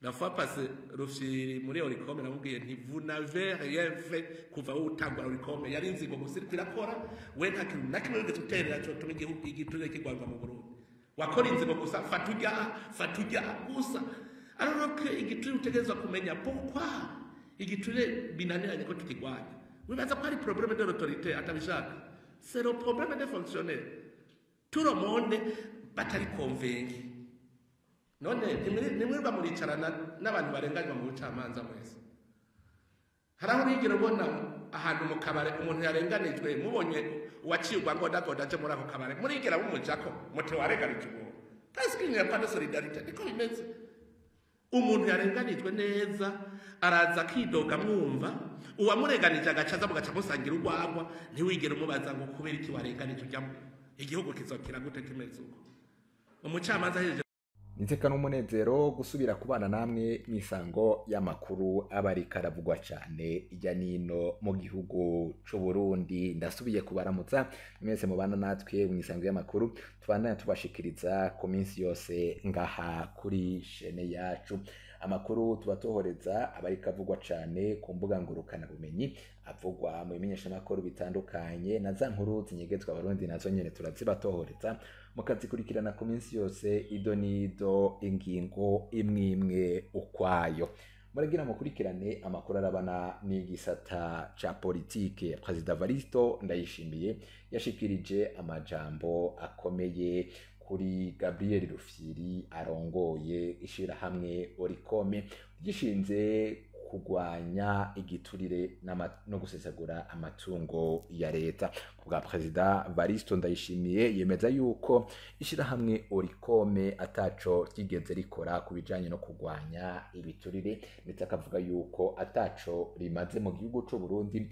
La fois passée, Rufyiri muri orikome namubwiye nti vous n'avez rien fait kuva utangura orikome yari inzigo gusa iriko irakora we nta kintu na kimwe wigeze uterera cyo tuma igihugu igiturire kigwanga mu Burundi wakora inzigo gusa fatuja gusa alors que igiturire utegerezwa kumenya pourquoi igiturire binaniranye ko tukigwanya wibaza ko ari problème de l'autorité atabishaka c'est le problème des fonctionnaires tout le monde batari convaincu none nimwe bamuricarana n'abantu barenganywa mu bucamanza mwese haraho bigera ubona ahantu mu kabare umuntu yarenganijwe mubonye uwacirwa ngo dagoda je muri ako kabare murigera bumujako muti warenganije uwo parce qu'il n'y a pas de solidarité niko bimeze umuntu yarenganijwe neza araza akidoga mwumva uwamurenganije agacaza mugaca musangira urwagwa ntiwigera umubaza ngo kubera iki warenganije ujyamo igihugu kizokira gute kimeze uko umucamanza heje Niteka n'umunezero gusubira kubana namwe misango y'amakuru abari karavugwa cyane irya nino mu gihugu c'u Burundi ndasubiye kubaramutsa mwese mubana natwe mu misango y'amakuru tubandanya tubashikiriza ku minsi yose ngaha kuri chaîne yacu amakuru tubatohoreza abari kavugwa cyane ku mbuga ngurukana bumenyi avugwa mu bimenyeshamakuru bitandukanye na za nkuru zinyegezwa abarundi nazo nyene turazibatohoreza mukazikurikirana ku minsi yose ido nido ingingo imwe ukwayo muragira mukurikirane amakuru arabana n'igisata ca politike President Varisto Ndayishimiye yashikirije amajambo akomeye kuri Gabriel Rufyiri arongoye ishirahamwe orikome gishinze kugwanya igiturire no gusesagura amatungo ya leta kubwa President Varisto Ndayishimiye yemeza yuko ishirahamwe orikome ataco kigeze rikora kubijanye no kugwanya ibiturire ndetse akavuga yuko ataco rimaze mu gihugu c'u Burundi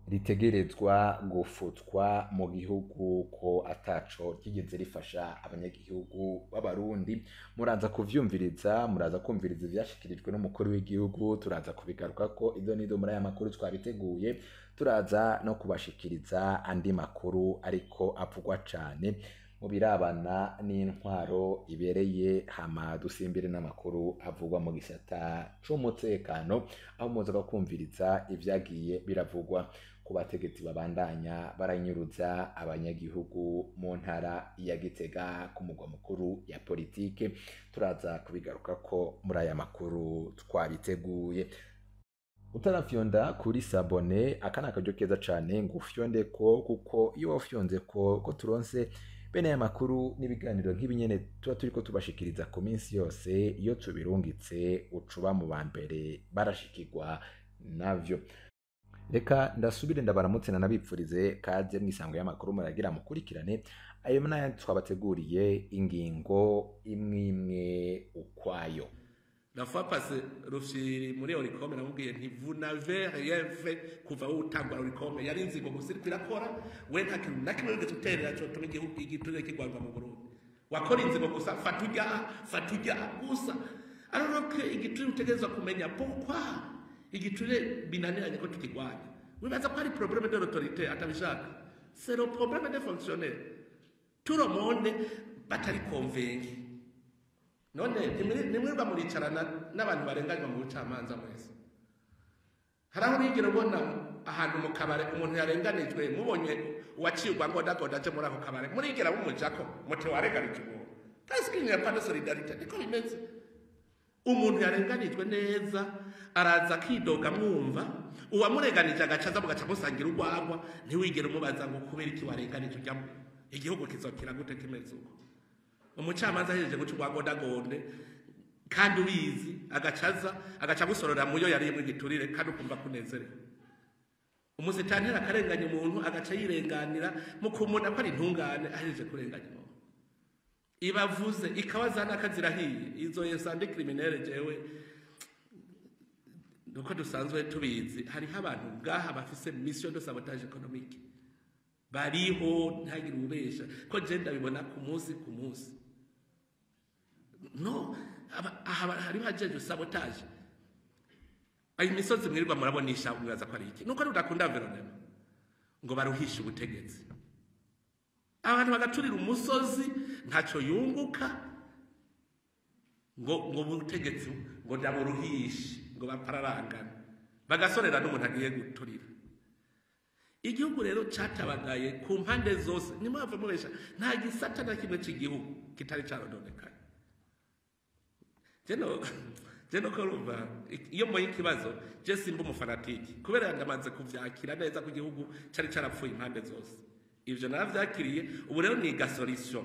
ritegerezwa gufutwa mu gihugu ko ataco kigeze rifasha abanyagihugu b'abarundi muraza kuvyumviriza muraza kumviriza ivyashikirijwe n'umukuru w'igihugu turaza kubigaruka ko ido nido muri aya makuru twabiteguye turaza no kubashikiriza andi makuru ariko avugwa cane mu birabana n'intwaro ibereye hama dusimbire n'amakuru avugwa mu gisata c'umutekano aho muza kumviriza ivyagiye biravugwa ku bategetsi babandanya baranyuruza abanyagihugu mu ntara ya Gitega ku mugwa mukuru ya politike turaza kubigaruka ko muri aya makuru twabiteguye utarafyonda kuri sabone akana karyo keza cane ngufyonde ko kuko iyo wafyonze ko turonse bene aya makuru n'ibiganiro nk'ibinyene tuba turiko tubashikiriza ku minsi yose iyo tubirungitse ucuba mu bambere barashikirwa navyo reka ndasubire ndabaramutse nabipfurize kaze mwisango y'amakuru muragira mukurikirane ayo n'aya twabateguriye ingingo imwe ukwayo La fois passée, Rufyiri muri orikome namubwiye nti vous n'avez rien fait kuva utangura orikome yari inzigo gusa iriko irakora we nta kintu na kimwe wigeze uterera cyo tuma igihugu igiturire kigwanga mu Burundi wakora inzigo gusa fatuja gusa alors que igiturire utegerezwa kumenya pourquoi igiturire binaniranye ko tukigwanya wibaza ko ari problème de l'autorité atabishaka c'est le problème des fonctionnaires tout le monde batari convaincu none nimwe bamuricarana n'abantu barenganywa mu bucamanza mwese haraho bigera ubona ahantu mu kabare umuntu yarenganijwe mubonye uwacirwa ngo dagoda je muri ako kabare murigera bumujako muti warenganije uwo parce qu'il n'y a pas de solidarité niko bimeze umuntu yarenganijwe neza araza akidoga mwumva uwamurenganije agacaza mugaca musangira urwagwa ntiwigera umubaza ngo kubera iki warenganije ujyamo igihugu kizokira gute kimeze uko umucamanza hejeje guca urwagondagonde kandi ubizi agaca gusorora muyo yariyemwe igiturire kandi ukumva kunezerewe umusitantera akarenganya umuntu agaca yirenganira mu kumunda ko ari intungane ahejeje kurenganya umuntu ibavuze ikabazana akazirahiye izo yesande criminelle jewe nuko dusanzwe tubizi hariho abantu ngaha bafise mission de sabotage économique bariho ntagire ubesha ko je ndabibona ku munsi no hari hajeje sabotage ayi misozi mwirirwa murabonisha umwaza ko ari iki nuko rudakunda environment ngo baruhishe ubutegetsi abantu bagaturira umusozi ntaco yunguka ngo ubutegetsi ngo ndaburuhishe ngo bapararangana bagasorera n'umuntu agiye guturira. Igihugu rero catabagaye ku mpande zose, ni mpamvu mubesha nta gisata na kimwe cy'igihugu kitari carononekaye. Jeno ko rumva iyo mboye ikibazo je simba umufanatiki kubera yangamaze kuvyakira neza ku gihugu cari carapfuye impande zose. Ivyo naravyakiriye, ubu rero ni gasolution.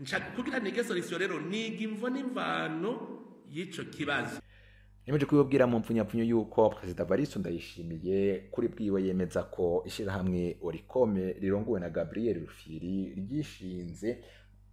Nshaka kugira ni gasolution rero niga imvo n'imvano y'ico kibazo. Nimeje kubibwira mu mpfunyapfunyo yuko President Varisto Ndayishimiye kuri bwiwe yemeza ko ishirahamwe Orikome rirongowe na Gabriel Rufyiri ryishinze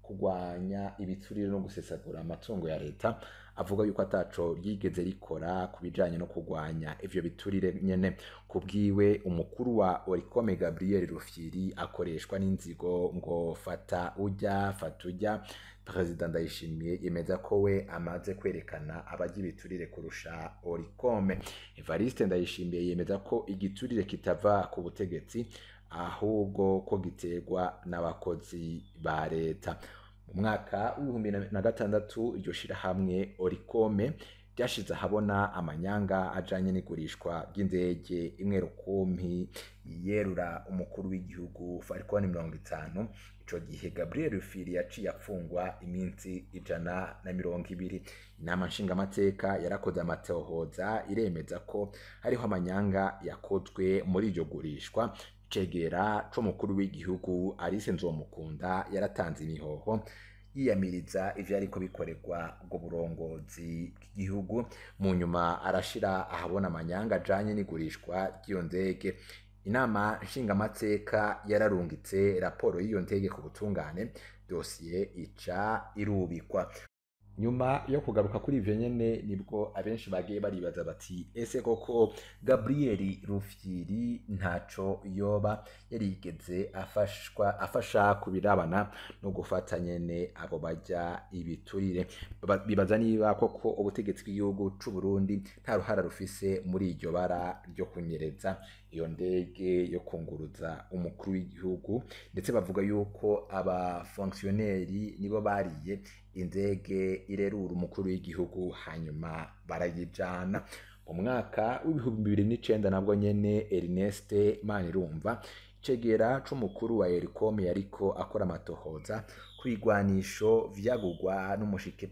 kugwanya ibiturire no gusesagura amatungo ya leta. Avuga yuko ataco ryigeze rikora kubijanye no kugwanya ivyo biturire nyene. Kubwiwe umukuru wa Orikome Gabriel Rufyiri akoreshwa n'inzigo ngo fata ujya. President Ndayishimiye yemeza ko we amaze kwerekana abaji biturire kurusha Orikome. Evariste Ndayishimiye yemeza ko igiturire kitava ku butegetsi ahubwo ko giterwa n'abakozi ba leta. Mu mwaka w'2006 iryo shirahamwe Orikome ryashize ahabona amanyanga ajanye n'igurishwa ry'indege imwe rukumpi yerura umukuru w'igihugu Falcon 50. Ico gihe Gabriel Rufyiri yaciye afungwa iminsi 120. Inama nshingamateka yarakoze amatohoza iremeza ko hariho amanyanga yakozwe muri iryo gurishwa. Cegera co mukuru w'igihugu Alice Nzomukunda yaratanze imihoho yiyamiriza ivyo ariko bikorerwa ubwo burongozi bw'igihugu. Mu nyuma arashira ahabona amanyanga ajanye n'igurishwa ry'iyo ndege. Inama nshingamateka yararungitse raporo y'iyo ndege ku butungane, dosiye ica irubikwa. Nyuma yo kugaruka kuri ivyo nyene nibwo abenshi bagiye baribaza bati ese koko Gabriel Rufyiri ntaco yoba yarigeze afasha kubirabana no gufata nyene abo bajya ibiturire. Bibaza niba koko ubutegetsi bw'igihugu c'u Burundi nta ruhara rufise muri iryo bara ryo kunyereza iyo ndege yo kunguruza umukuru w'igihugu, ndetse bavuga yuko aba fonctionnaire nibo bariye indege irerura umukuru w'igihugu hanyuma barayijana. Mu mwaka w'2009 nabwo nyene Ernest Manirumva cegera c'umukuru wa Orikome yariko akora amatohoza kwigwanisho vyagugwa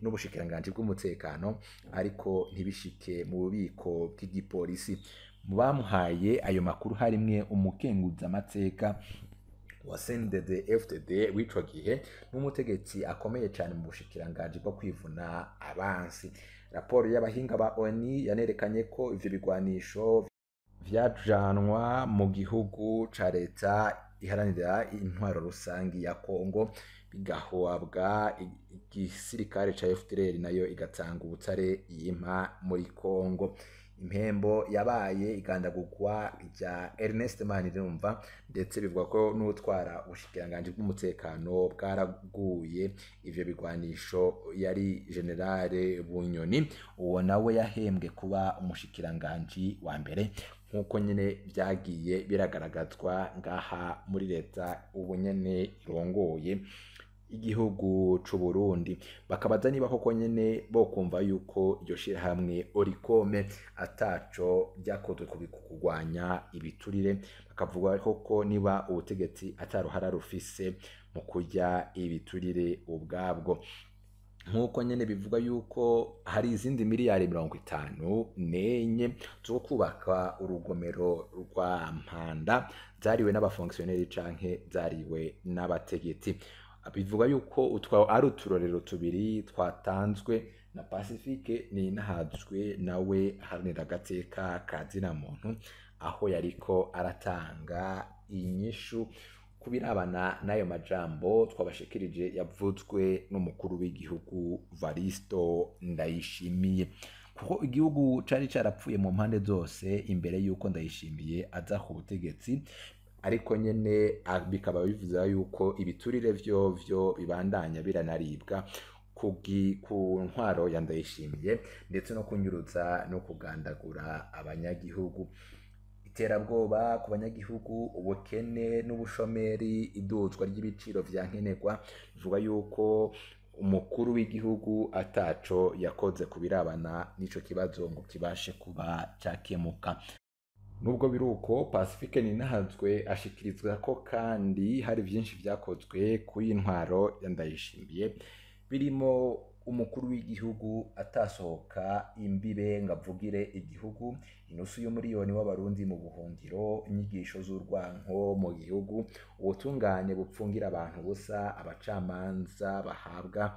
n'ubushikiranganje bw'umutekano ariko ntibishike mu bubiko bw'igipolisi. Mu bamuhaye ayo makuru harimwe umukenguza amateka wa CNDD-FDD w'ico gihe n'umutegetsi akomeye cyane mu bushikiranganje bwo kwivuna abansi. Raporo y'abahinga ba ONU yanerekanye ko ivyo bigwanisho vyajanwa mu gihugu ca leta iharanira intwaro rusangi ya Kongo bigahabwa igisirikare ca FDLR nayo igatanga ubutare yimpa muri Kongo. Impembo yabaye igandagurwa rya Ernest Manirumva, ndetse bivuga ko n'utwara ubushikiranganje bw'umutekano bwaraguye ivyo bigwanisho yari Generale Bunyoni. Uwo nawe yahembwe kuba umushikiranganje wa mbere nkuko nyene byagiye biragaragazwa ngaha muri leta ubu nyene irongoye igihugu c'u Burundi. Bakabaza niba koko nyene bo kumva yuko iryo shirahamwe Orikome ataco ryakozwe kugwanya ibiturire. Bakavuga koko niba ubutegetsi ataruhara rufise mu kurya ibiturire ubwabwo. Nkuko nyene bivuga yuko hari izindi miliyari 54 zo kubaka urugomero rwa Mpanda zariwe n'abafonctionnaire canke zariwe n'abategetsi. Bivuga yuko utwa ari uturorero tubiri twatanzwe na Pacifique ni nahazwe nawe haranira gateka kazina muntu, aho yariko aratanga inyishu kubirabana nayo majambo twabashikirije yavuzwe n'umukuru w'igihugu Varisto Ndayishimiye. Kuko igihugu cari carapfuye mu mpande zose imbere yuko Ndayishimiye aza ku butegetsi, ariko nyene bikaba bivuze yuko ibiturire vyo bibandanya biranaribwa ku ntwaro ya Ndayishimiye, ndetse no kunyuruza no kugandagura abanyagihugu. Iterabwoba ku banyagihugu, ubukene n'ubushomeri, iduzwa ry'ibiciro vya nkenerwa. Bivuga yuko umukuru w'igihugu ataco yakoze kubirabana n'ico kibazo ngo kibashe kuba cakemuka. Nubwo biruko Pacifique Ninahazwe ashikirizwa ko kandi hari byinshi byakozwe kuri intwaro ya Ndayishimiye, birimo umukuru w'igihugu atasohoka imbibe ngavugire igihugu, inusu y'umuriyoni w'abarundi mu buhungiro, inyigisho z'urwanko mu gihugu, ubutungane bupfungira abantu busa, abacamanza bahabwa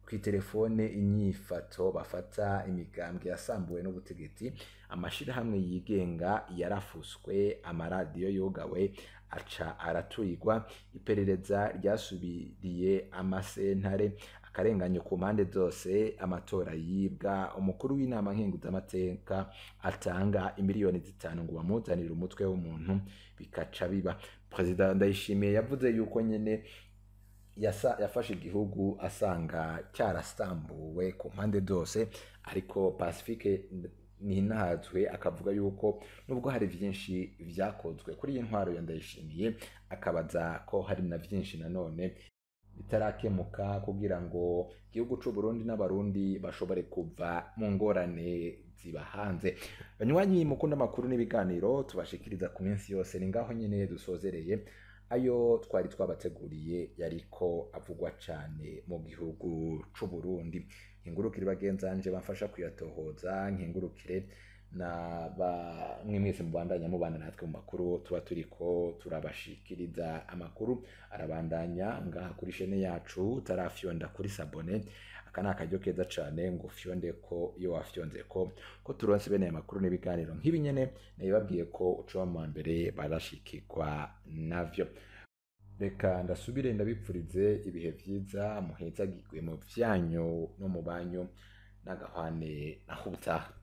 kw'itelefone inyifato bafata imigambwe yasambuwe n'ubutegetsi, amashirahamwe yigenga yarafuswe, amaradiyo yogawe aca araturirwa, iperereza ryasubiriye amasentare, akarenganyo ku mpande zose, amatora yibwa, umukuru w'inama nkenguzamateka atanga imiliyoni 5 ngo bamuzanire umutwe w'umuntu bikaca biba. Perezida Ndayishimiye yavuze yuko nyene yafashe igihugu asanga cyarasambuwe ku mpande zose, ariko Pacifique Ninahazwe akavuga yuko nubwo hari byinshi vyakozwe kuri iyi ntwaro ya Ndayishimiye, akabaza ko hari na byinshi nanone bitarakemuka kugira ngo igihugu c'u Burundi n'abarundi bashobore kuva mu ngorane ziba hanze. Banywanyi mukunda amakuru n'ibiganiro tubashikiriza ku minsi yose, ni ngaho nyene dusozereye ayo twari twabateguriye yariko avugwa cyane mu gihugu c'u Burundi. Nkingurukire bagenzanje bafasha kuyatohoza, nkingurukire na mwese mubandanya mubana natwe mu makuru tuba turiko turabashikiriza. Amakuru arabandanya ngaha kuri chaîne yacu, tarafyonda kuri sabone, aka nakaryo keza cane ngo fyonde ko iyo wafyonze ko turonse bene amakuru n'ibiganiro nk'ibi nyene nabibabwiye ko uca mu mbere barashikirwa navyo. Reka ndasubire ndabipfurize ibihe vyiza, muhezagirwe mu vyanyu no mu banyu, n'agahwane naho ubutaha.